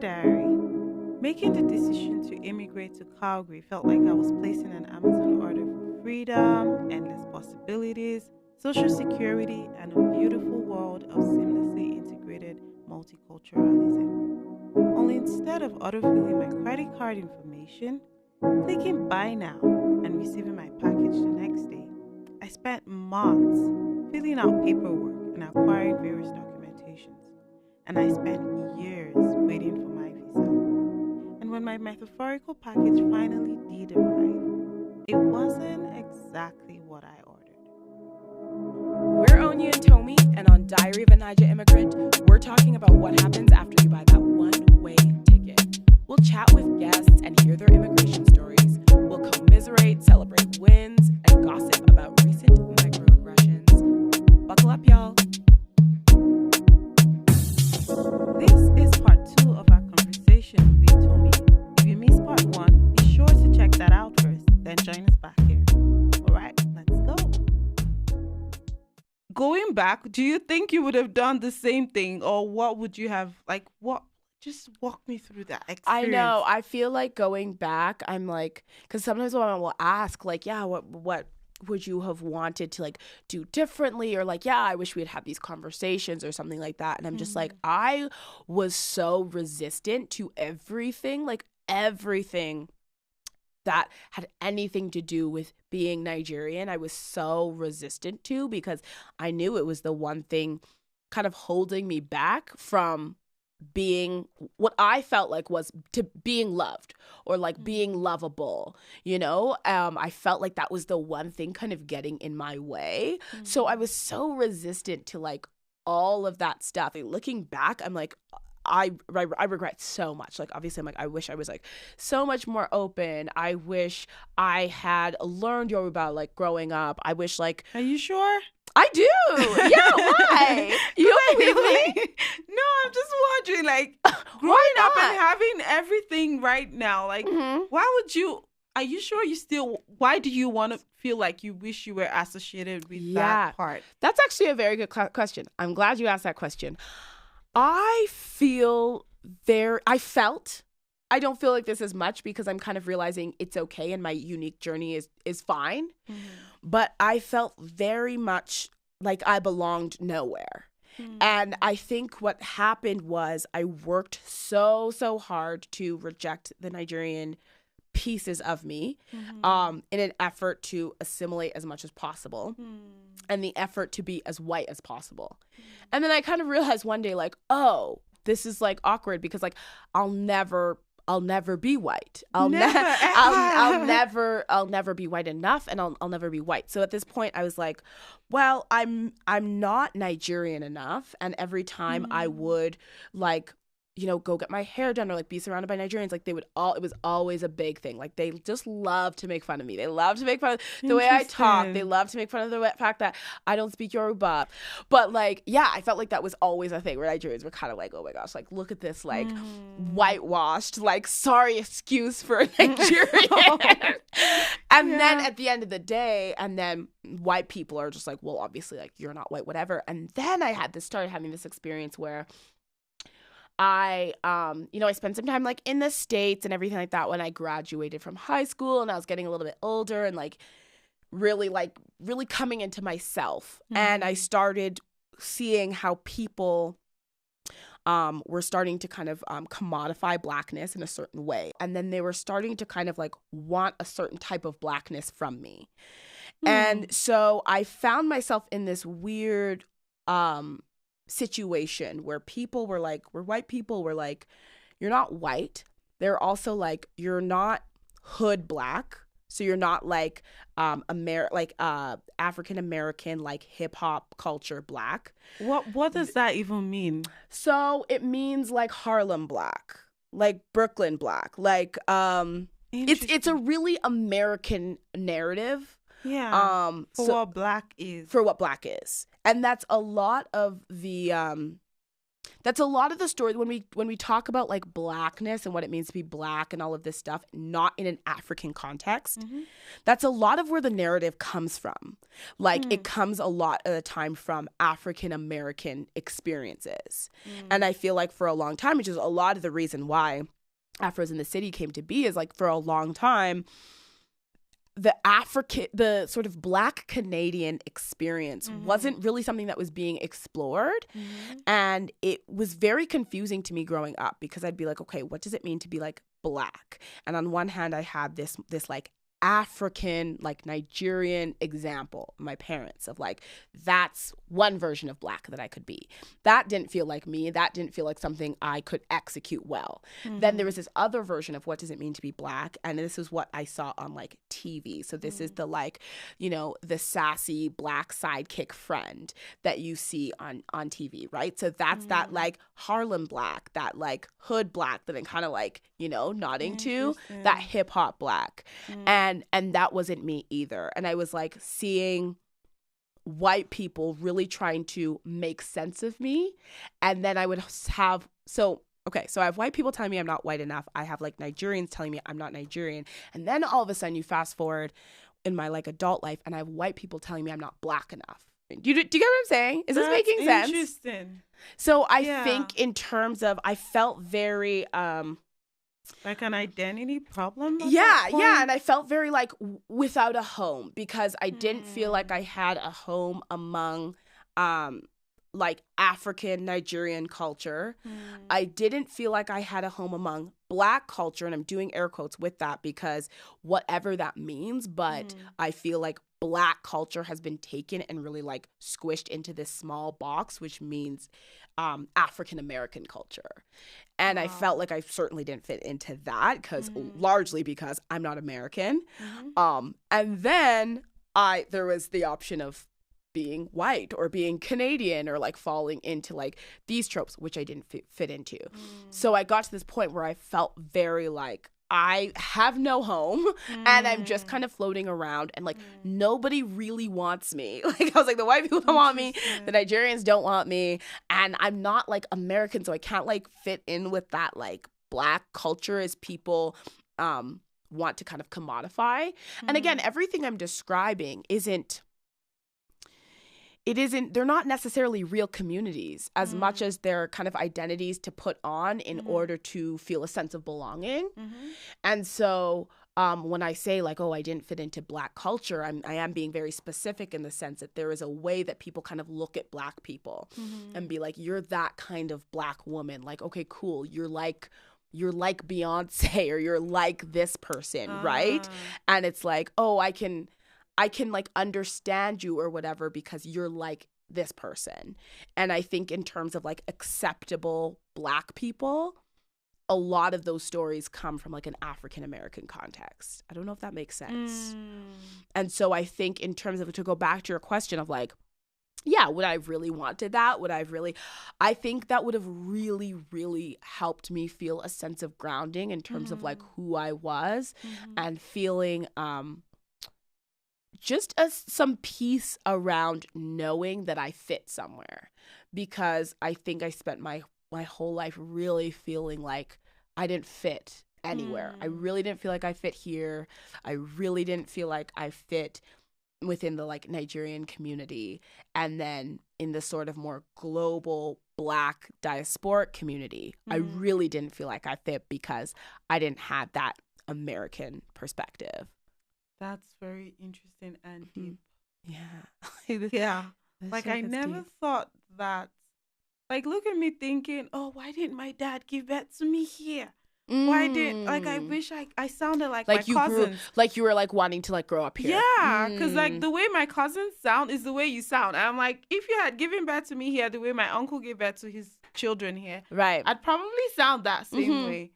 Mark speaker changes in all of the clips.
Speaker 1: diary. Making the decision to immigrate to Calgary felt like I was placing an Amazon order for freedom, endless possibilities, social security, and a beautiful world of seamlessly integrated multiculturalism. Only instead of autofilling my credit card information, clicking buy now, and receiving my package the next day, I spent months filling out paperwork and acquiring various documentations. And I spent years waiting for my visa. And when my metaphorical package finally did arrive, it wasn't exactly what I ordered.
Speaker 2: We're Onya and Tomi, and on Diary of a Niger Immigrant, we're talking about what happens after you buy that one-way ticket. We'll chat with guests and hear their immigration stories. We'll commiserate, celebrate wins, and gossip about recent microaggressions. Buckle up, y'all.
Speaker 1: This is part 2 of our conversation with Tomi. If you missed part 1, be sure to check that out first, then join us back here. Alright, let's go. Going back, do you think you would have done the same thing, or what would you have, what? Just walk me through that experience.
Speaker 2: I know. I feel like going back, I'm like, because sometimes when I will ask, what would you have wanted to do differently, or I wish we'd have these conversations or something like that. And I'm just like, I was so resistant to everything that had anything to do with being Nigerian. I was so resistant to, because I knew it was the one thing kind of holding me back from being what I felt like was to being loved, or being lovable, I felt like that was the one thing kind of getting in my way. So I was so resistant to all of that stuff. And looking back, I'm like, I regret so much. Obviously, I'm like, I wish I was so much more open. I wish I had learned Yoruba growing up. I wish
Speaker 1: Are you sure?
Speaker 2: I do. Yeah, why? You don't believe me?
Speaker 1: No, I'm just wondering, growing up and having everything right now, why would you, are you sure why do you want to feel like you wish you were associated with that part?
Speaker 2: That's actually a very good question. I'm glad you asked that question. I don't feel like this as much, because I'm kind of realizing it's okay and my unique journey is fine. But I felt very much like I belonged nowhere. And I think what happened was I worked so hard to reject the Nigerian pieces of me in an effort to assimilate as much as possible, and the effort to be as white as possible. And then I kind of realized one day, oh, this is awkward, because I'll never be white. I'll never be white enough, and I'll never be white. So at this point I was like, well, I'm not Nigerian enough. And every time I would go get my hair done, or be surrounded by Nigerians, it was always a big thing. They just love to make fun of me. They love to make fun of the way I talk. They love to make fun of the fact that I don't speak Yoruba. But I felt like that was always a thing, where Nigerians were kind of oh my gosh, look at this whitewashed, sorry excuse for a Nigerian. And then at the end of the day, and then white people are just well, obviously you're not white, whatever. And then I started having this experience where I spent some time in the States and everything like that when I graduated from high school, and I was getting a little bit older and really coming into myself. And I started seeing how people were starting to kind of commodify Blackness in a certain way. And then they were starting to kind of want a certain type of Blackness from me. And so I found myself in this weird situation where people were where white people were you're not white. They're also you're not hood black. So you're not African American, hip hop culture black.
Speaker 1: What does that even mean?
Speaker 2: So it means Harlem black, Brooklyn black, it's a really American narrative.
Speaker 1: Yeah. For what black is.
Speaker 2: And that's a lot of the That's a lot of the story when we talk about like blackness and what it means to be black and all of this stuff, not in an African context. That's a lot of where the narrative comes from. Like it comes a lot of the time from African American experiences. And I feel like for a long time, which is a lot of the reason why Afros in the City came to be, is like for a long time, the sort of Black Canadian experience wasn't really something that was being explored. And it was very confusing to me growing up, because I'd be like, okay, what does it mean to be like Black? And on one hand, I had this like African, like Nigerian example, my parents, of like, that's one version of Black that I could be. That didn't feel like me. That didn't feel like something I could execute well. Then there was this other version of what does it mean to be Black? And this is what I saw on like TV. So this is the like, you know, the sassy Black sidekick friend that you see on TV, right? So that's that like Harlem Black, that like hood Black that I'm kind of like, you know, nodding to, that hip hop Black. And that wasn't me either. And I was like seeing white people really trying to make sense of me. And then I would have, so I have white people telling me I'm not white enough. I have like Nigerians telling me I'm not Nigerian. And then all of a sudden you fast forward in my like adult life and I have white people telling me I'm not Black enough. Do you get what I'm saying? Is this making sense?
Speaker 1: Interesting.
Speaker 2: So I think in terms of, I felt very,
Speaker 1: like an identity problem?
Speaker 2: Yeah. And I felt very like without a home, because I didn't feel like I had a home among like African Nigerian culture. I didn't feel like I had a home among Black culture, and I'm doing air quotes with that because whatever that means, but I feel like Black culture has been taken and really like squished into this small box, which means African American culture. And I felt like I certainly didn't fit into that, largely because I'm not American. And then there was the option of being white or being Canadian or like falling into like these tropes, which I didn't fit into. So I got to this point where I felt very like, I have no home and I'm just kind of floating around, and like nobody really wants me. Like I was like, the white people don't want me, the Nigerians don't want me, and I'm not like American, so I can't like fit in with that like Black culture as people want to kind of commodify. And again, everything I'm describing they're not necessarily real communities as much as they're kind of identities to put on in order to feel a sense of belonging. And so when I say like, oh, I didn't fit into Black culture, I am being very specific in the sense that there is a way that people kind of look at Black people and be like, you're that kind of Black woman. Like, okay, cool. You're like Beyonce, or you're like this person, right? And it's like, oh, I can like understand you or whatever because you're like this person. And I think in terms of like acceptable Black people, a lot of those stories come from like an African American context. I don't know if that makes sense. And so I think in terms of, to go back to your question of like, yeah, would I have really wanted that? I think that would have really, really helped me feel a sense of grounding in terms of like who I was and feeling just some peace around knowing that I fit somewhere, because I think I spent my whole life really feeling like I didn't fit anywhere. I really didn't feel like I fit here. I really didn't feel like I fit within the like Nigerian community, and then in the sort of more global Black diasporic community, I really didn't feel like I fit because I didn't have that American perspective.
Speaker 1: That's very interesting and deep.
Speaker 2: Yeah.
Speaker 1: Yeah. Like I never thought that. Like, look at me thinking, oh, why didn't my dad give birth to me here? Why didn't, like, I wish I sounded like my cousins.
Speaker 2: Like you were like wanting to like grow up here.
Speaker 1: Yeah, because like the way my cousins sound is the way you sound. And I'm like, if you had given birth to me here the way my uncle gave birth to his children here,
Speaker 2: right,
Speaker 1: I'd probably sound that same way.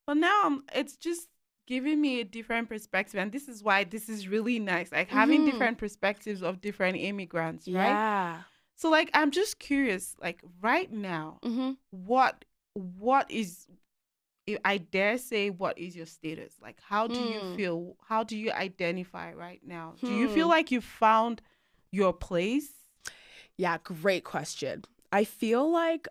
Speaker 1: But now it's just giving me a different perspective, and this is why this is really nice, like having different perspectives of different immigrants, right?
Speaker 2: Yeah.
Speaker 1: So like I'm just curious, like right now, what is, I dare say, what is your status? Like how do you feel? How do you identify right now? Do you feel like you found your place?
Speaker 2: Yeah, great question. I feel like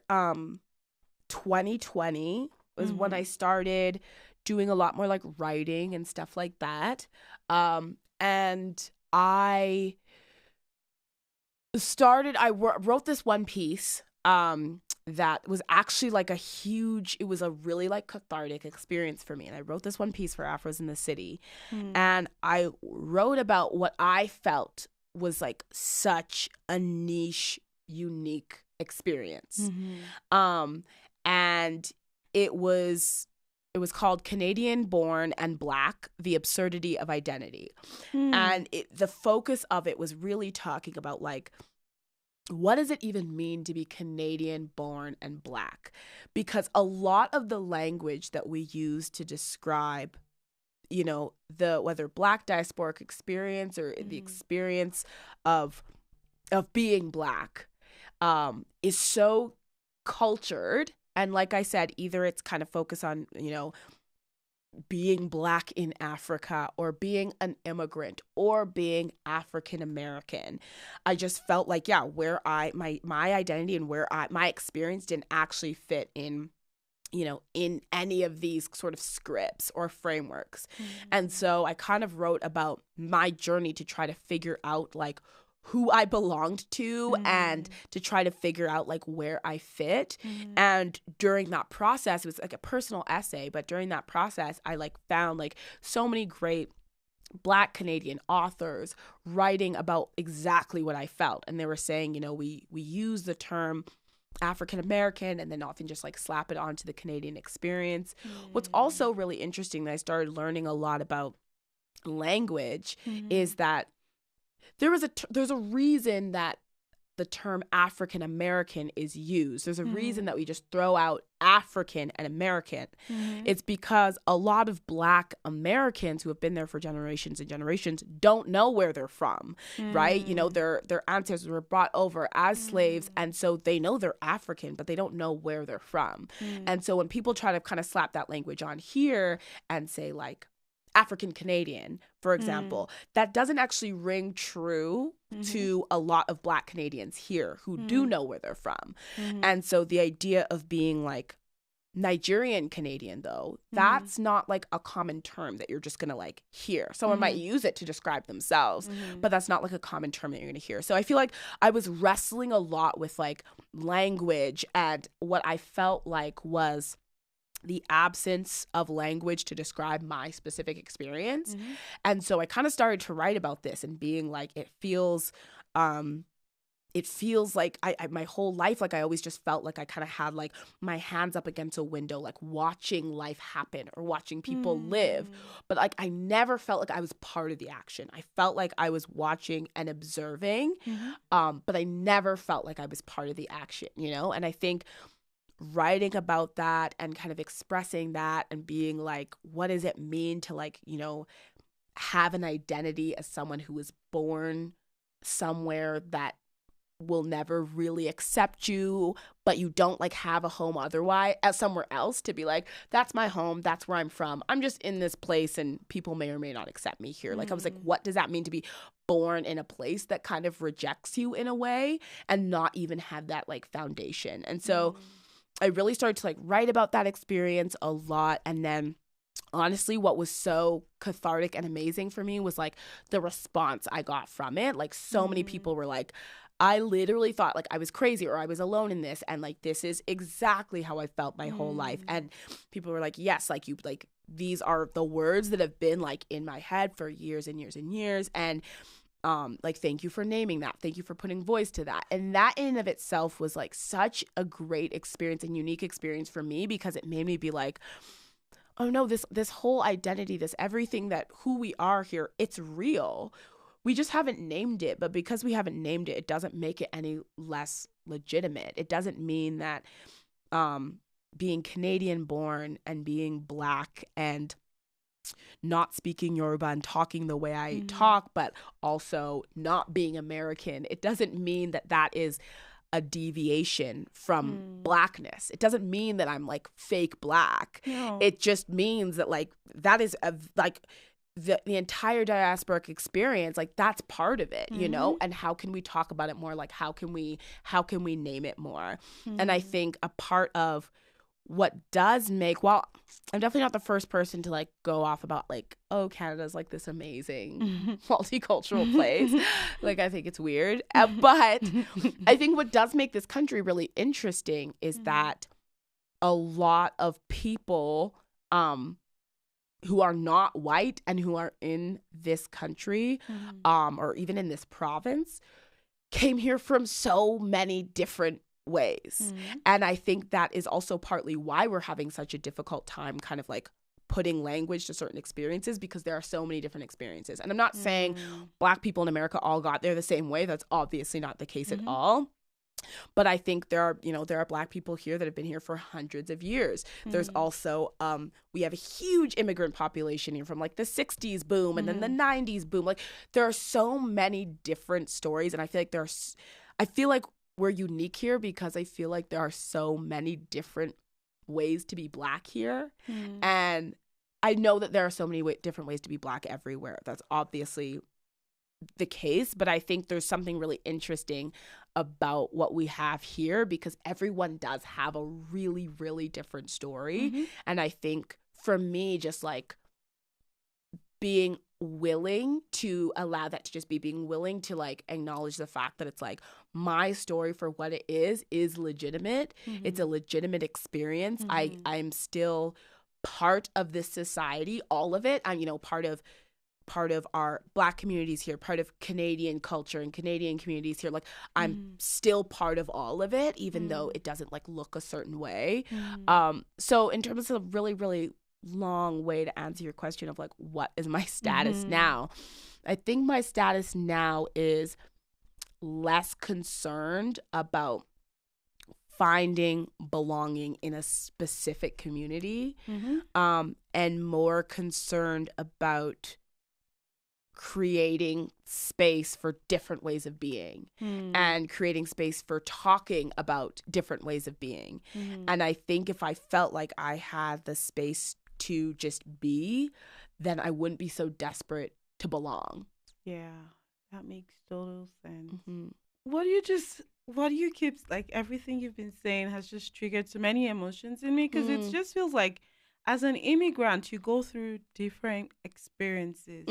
Speaker 2: 2020 was when I started doing a lot more like writing and stuff like that. And I wrote this one piece that was actually like it was a really like cathartic experience for me. And I wrote this one piece for Afros in the City. And I wrote about what I felt was like such a niche, unique experience. And it was called Canadian Born and Black: The Absurdity of Identity. And the focus of it was really talking about like, what does it even mean to be Canadian born and Black? Because a lot of the language that we use to describe, you know, whether Black diasporic experience or the experience of being Black, is so cultured. And like I said, either it's kind of focused on, you know, being Black in Africa or being an immigrant or being African American. I just felt like, yeah, where my identity and my experience didn't actually fit in, you know, in any of these sort of scripts or frameworks. And so I kind of wrote about my journey to try to figure out like who I belonged to and to try to figure out like where I fit. And during that process, it was like a personal essay, but during that process, I like found like so many great Black Canadian authors writing about exactly what I felt. And they were saying, you know, we use the term African American and then often just like slap it onto the Canadian experience. What's also really interesting that I started learning a lot about language is that there's a reason that the term African American is used. There's a reason that we just throw out African and American. It's because a lot of Black Americans who have been there for generations and generations don't know where they're from, right? You know, their ancestors were brought over as slaves, and so they know they're African, but they don't know where they're from. And so when people try to kind of slap that language on here and say like African Canadian, for example, that doesn't actually ring true to a lot of Black Canadians here who do know where they're from. And so the idea of being like Nigerian Canadian, though, that's not like a common term that you're just going to like hear. Someone might use it to describe themselves, but that's not like a common term that you're going to hear. So I feel like I was wrestling a lot with like language and what I felt like was the absence of language to describe my specific experience. And so I kind of started to write about this and being like, it feels like I my whole life, like I always just felt like I kind of had like my hands up against a window, like watching life happen or watching people live. But like I never felt like I was part of the action. I felt like I was watching and observing, but I never felt like I was part of the action, you know? And I think writing about that and kind of expressing that and being like, what does it mean to like, you know, have an identity as someone who was born somewhere that will never really accept you, but you don't like have a home otherwise as somewhere else, to be like, that's my home, that's where I'm from, I'm just in this place and people may or may not accept me here. Like I was like, what does that mean to be born in a place that kind of rejects you in a way and not even have that like foundation? And so I really started to like write about that experience a lot. And then honestly, what was so cathartic and amazing for me was like the response I got from it. Like so many people were like, I literally thought like I was crazy or I was alone in this. And like, this is exactly how I felt my whole life. And people were like, yes, like you, like these are the words that have been like in my head for years and years and years. And like, thank you for naming that. Thank you for putting voice to that. And that in and of itself was like such a great experience and unique experience for me, because it made me be like, oh no, this whole identity, this everything that who we are here, it's real. We just haven't named it. But because we haven't named it, it doesn't make it any less legitimate. It doesn't mean that being Canadian born and being Black and not speaking Yoruba and talking the way I talk, but also not being American, it doesn't mean that that is a deviation from Blackness. It doesn't mean that I'm like fake Black. No. It just means that like that is like the entire diasporic experience, like that's part of it, you know? And how can we talk about it more? Like how can we name it more? And I think a part of what does make, well, I'm definitely not the first person to like go off about like, oh, Canada's like this amazing multicultural place. Like, I think it's weird. But I think what does make this country really interesting is that a lot of people who are not white and who are in this country or even in this province came here from so many different ways. And I think that is also partly why we're having such a difficult time kind of like putting language to certain experiences, because there are so many different experiences. And I'm not saying Black people in America all got there the same way. That's obviously not the case at all. But I think there are Black people here that have been here for hundreds of years. There's also, we have a huge immigrant population here from like the 60s boom and then the 90s boom. Like, there are so many different stories. And I feel like we're unique here because I feel like there are so many different ways to be Black here. And I know that there are so many different ways to be Black everywhere. That's obviously the case, but I think there's something really interesting about what we have here because everyone does have a really, really different story. And I think for me, just like being willing to allow that to just be being willing to like acknowledge the fact that it's like my story for what it is legitimate. It's a legitimate experience. I'm still part of this society, all of it. I'm, part of our Black communities here, part of Canadian culture and Canadian communities here. Like, I'm still part of all of it, even though it doesn't like look a certain way. So in terms of a really, really long way to answer your question of like, what is my status now? I think my status now is less concerned about finding belonging in a specific community, and more concerned about creating space for different ways of being and creating space for talking about different ways of being. And I think if I felt like I had the space to just be, then I wouldn't be so desperate to belong.
Speaker 1: Yeah, that makes total sense. What do you keep, like, everything you've been saying has just triggered so many emotions in me, because it just feels like as an immigrant, you go through different experiences,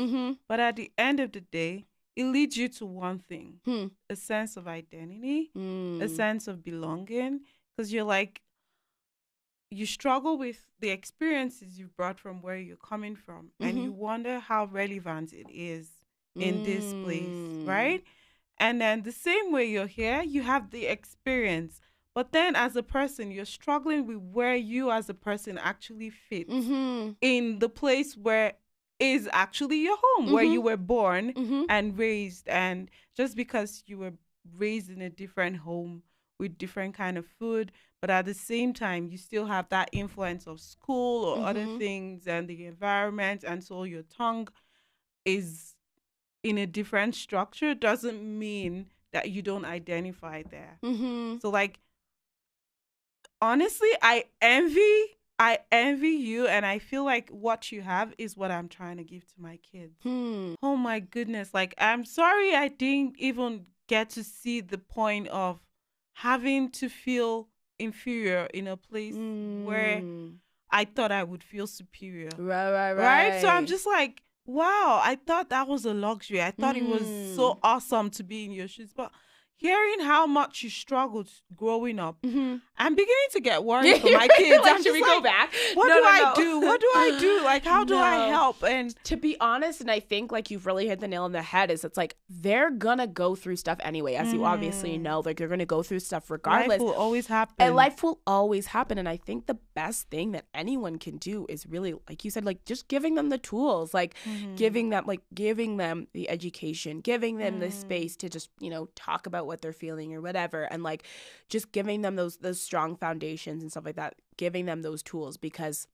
Speaker 1: but at the end of the day, it leads you to one thing, a sense of identity, a sense of belonging, because you're like, you struggle with the experiences you brought from where you're coming from, and you wonder how relevant it is in this place, right? And then the same way you're here, you have the experience. But then as a person, you're struggling with where you as a person actually fit in the place where is actually your home, where you were born and raised. And just because you were raised in a different home with different kind of food, but at the same time, you still have that influence of school or other things and the environment. And so your tongue is in a different structure, doesn't mean that you don't identify there. So like, honestly, I envy you, and I feel like what you have is what I'm trying to give to my kids. Oh my goodness. Like, I'm sorry I didn't even get to see the point of having to feel inferior in a place where I thought I would feel superior. Right? So I'm just like, wow, I thought that was a luxury. I thought it was so awesome to be in your shoes. But hearing how much you struggled growing up, I'm beginning to get worried for my kids.
Speaker 2: Like, should we go back?
Speaker 1: What do I do? What do I do? Like, how do I help? And
Speaker 2: to be honest, and I think like you've really hit the nail on the head, is it's like they're gonna go through stuff anyway, as you obviously know. Like, they're gonna go through stuff regardless.
Speaker 1: Life will always happen.
Speaker 2: And life will always happen. And I think the best thing that anyone can do is really, like you said, like just giving them the tools, like giving them the education, giving them the space to just, talk about what they're feeling or whatever, and like just giving them those strong foundations and stuff like that, giving them those tools, because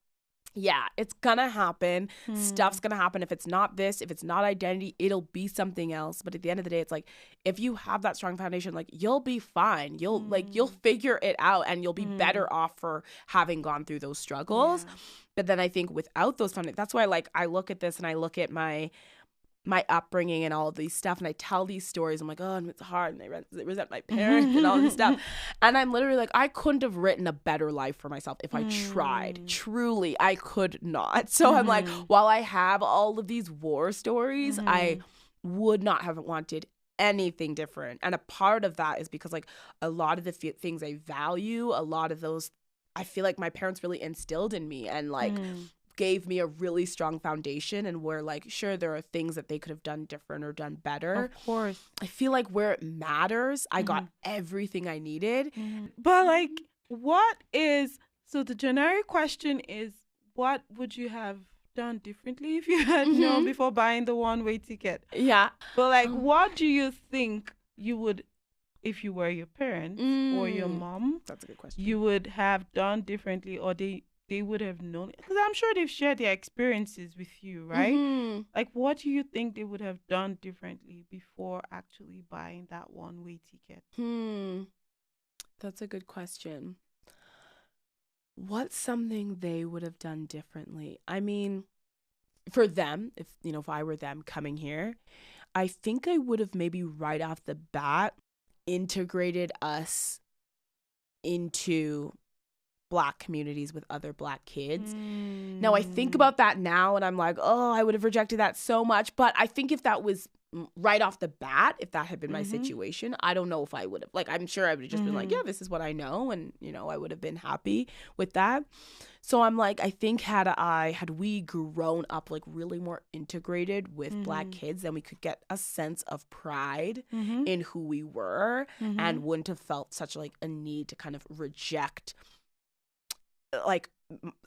Speaker 2: yeah, it's gonna happen. Stuff's gonna happen. If it's not this, if it's not identity, it'll be something else. But at the end of the day, it's like, if you have that strong foundation, like, you'll be fine. You'll figure it out, and you'll be better off for having gone through those struggles. But then I think without those foundations, that's why, like, I look at this and I look at my my upbringing and all of these stuff, and I tell these stories, I'm like, oh, and it's hard, and they resent my parents and all this stuff, and I'm literally like, I couldn't have written a better life for myself if I tried. Truly, I could not. So I'm like, while I have all of these war stories, I would not have wanted anything different, and a part of that is because like a lot of the things I value, a lot of those I feel like my parents really instilled in me, and like gave me a really strong foundation, and where like sure there are things that they could have done different or done better,
Speaker 1: Of course.
Speaker 2: I feel like where it matters I got everything I needed.
Speaker 1: But like, so the generic question is, what would you have done differently if you had known before buying the one-way ticket?
Speaker 2: Yeah.
Speaker 1: But like, what do you think you would, if you were your parents or your mom,
Speaker 2: That's a good question.
Speaker 1: you would have done differently, or they would have known? Because I'm sure they've shared their experiences with you, right? Like, what do you think they would have done differently before actually buying that one-way ticket?
Speaker 2: That's a good question. What's something they would have done differently? I mean, for them, if I were them coming here, I think I would have maybe right off the bat integrated us into Black communities with other Black kids. Now I think about that now and I'm like, oh, I would have rejected that so much. But I think if that was right off the bat, if that had been my situation, I don't know if I would have, like, I'm sure I would have just been like, yeah, this is what I know. And, I would have been happy with that. So I'm like, I think had we grown up like really more integrated with Black kids, then we could get a sense of pride in who we were and wouldn't have felt such like a need to kind of reject like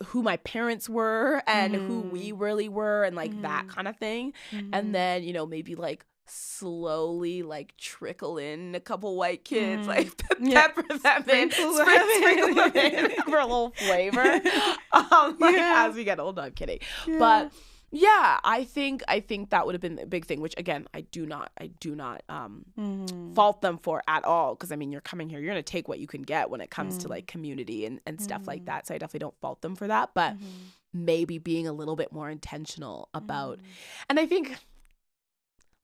Speaker 2: who my parents were and who we really were and like that kind of thing. And then, maybe like slowly like trickle in a couple white kids, like pepper them in, sprinkle them in for a little flavor as we get older. I'm kidding. But yeah, I think that would have been the big thing, which again, I do not fault them for at all. Because I mean, you're coming here, you're going to take what you can get when it comes to like community and stuff like that. So I definitely don't fault them for that, but maybe being a little bit more intentional about, and I think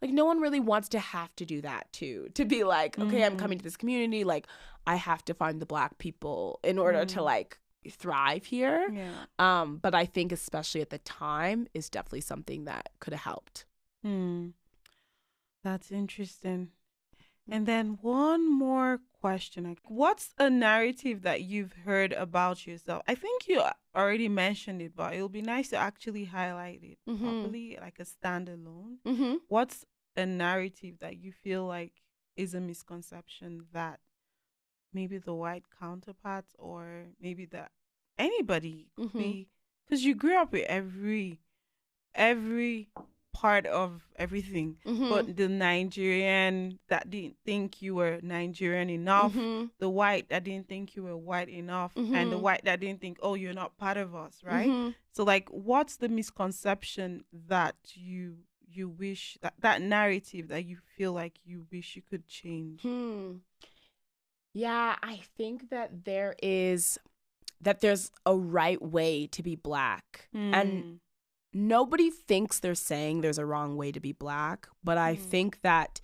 Speaker 2: like no one really wants to have to do that too, to be like, okay, I'm coming to this community, like I have to find the Black people in order to like thrive here. But I think especially at the time is definitely something that could have helped.
Speaker 1: That's interesting. And then one more question, like, what's a narrative that you've heard about yourself? I think you already mentioned it, but it'll be nice to actually highlight it properly, like a standalone. What's a narrative that you feel like is a misconception that maybe the white counterparts or maybe that anybody could be, because you grew up with every part of everything, but the Nigerian that didn't think you were Nigerian enough, the white that didn't think you were white enough, and the white that didn't think, oh, you're not part of us, right? So like, what's the misconception that you wish, that narrative that you feel like you wish you could change?
Speaker 2: Yeah, I think that there's a right way to be Black, and nobody thinks they're saying there's a wrong way to be Black, but I think that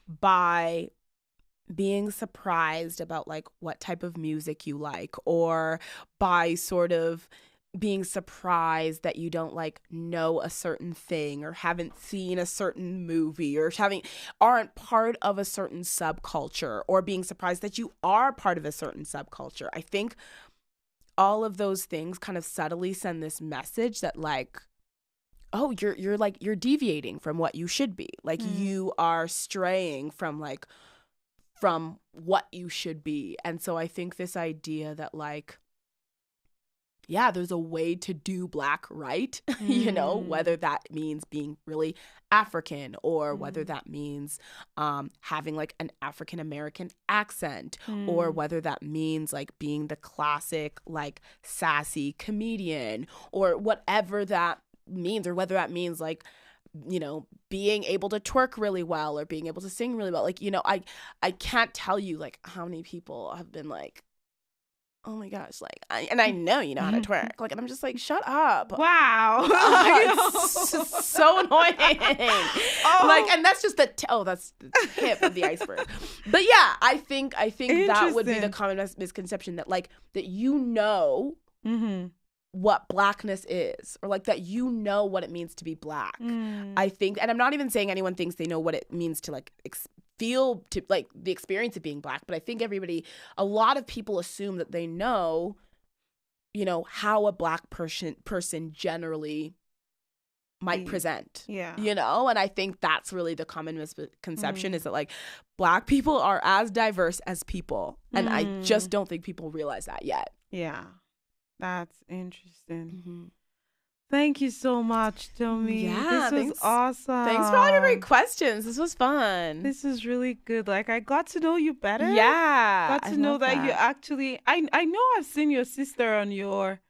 Speaker 2: by being surprised about like what type of music you like, or by sort of being surprised that you don't like know a certain thing or haven't seen a certain movie or aren't part of a certain subculture, or being surprised that you are part of a certain subculture, I think all of those things kind of subtly send this message that like, oh, you're deviating from what you should be. Like you are straying from what you should be. And so I think this idea that like, yeah, there's a way to do Black right, whether that means being really African, or whether that means having like an African American accent, or whether that means like being the classic like sassy comedian, or whatever that means, or whether that means like, being able to twerk really well or being able to sing really well. Like, I can't tell you like how many people have been like, oh my gosh, like, I know you know how to twerk. Like, and I'm just like, shut up.
Speaker 1: Wow.
Speaker 2: It's just so annoying. Like, and that's just that's the tip of the iceberg. But yeah, I think that would be the common misconception that like that what blackness is, or like that what it means to be black. I think, and I'm not even saying anyone thinks they know what it means to like feel to like the experience of being black, but I think a lot of people assume that they know, how a black person generally might present.
Speaker 1: Yeah.
Speaker 2: And I think that's really the common misconception is that like black people are as diverse as people. And I just don't think people realize that yet.
Speaker 1: Yeah. That's interesting. Thank you so much, Tomi.
Speaker 2: Yeah,
Speaker 1: this was awesome.
Speaker 2: Thanks for all your great questions. This was fun.
Speaker 1: This is really good. Like, I got to know you better.
Speaker 2: Yeah.
Speaker 1: Got to know that you actually. I know I've seen your sister on your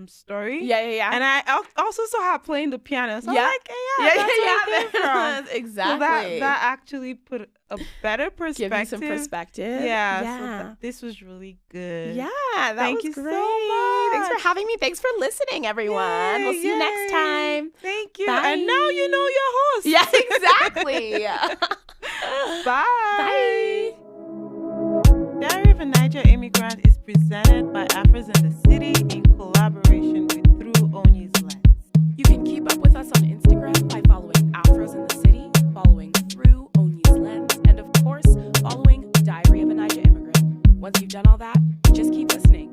Speaker 1: story.
Speaker 2: Yeah.
Speaker 1: And I also saw her playing the piano. So I'm like, that's where it came from.
Speaker 2: Exactly.
Speaker 1: So that actually put a better perspective.
Speaker 2: Give you some perspective.
Speaker 1: Yeah. So this was really good.
Speaker 2: Yeah, that was
Speaker 1: you
Speaker 2: great.
Speaker 1: so much.
Speaker 2: Thanks for having me. Thanks for listening, everyone. We'll see you next time.
Speaker 1: Thank you.
Speaker 2: Bye.
Speaker 1: And now you know your host.
Speaker 2: Yeah, exactly.
Speaker 1: Bye. Diary of a Niger Immigrant is presented by Afros in the City in collaboration with Through Onyi's Lens.
Speaker 2: You can keep up with us on Instagram by following Afros in the City, following Through Onyi's Lens, and of course, following Diary of a Niger Immigrant. Once you've done all that, just keep listening.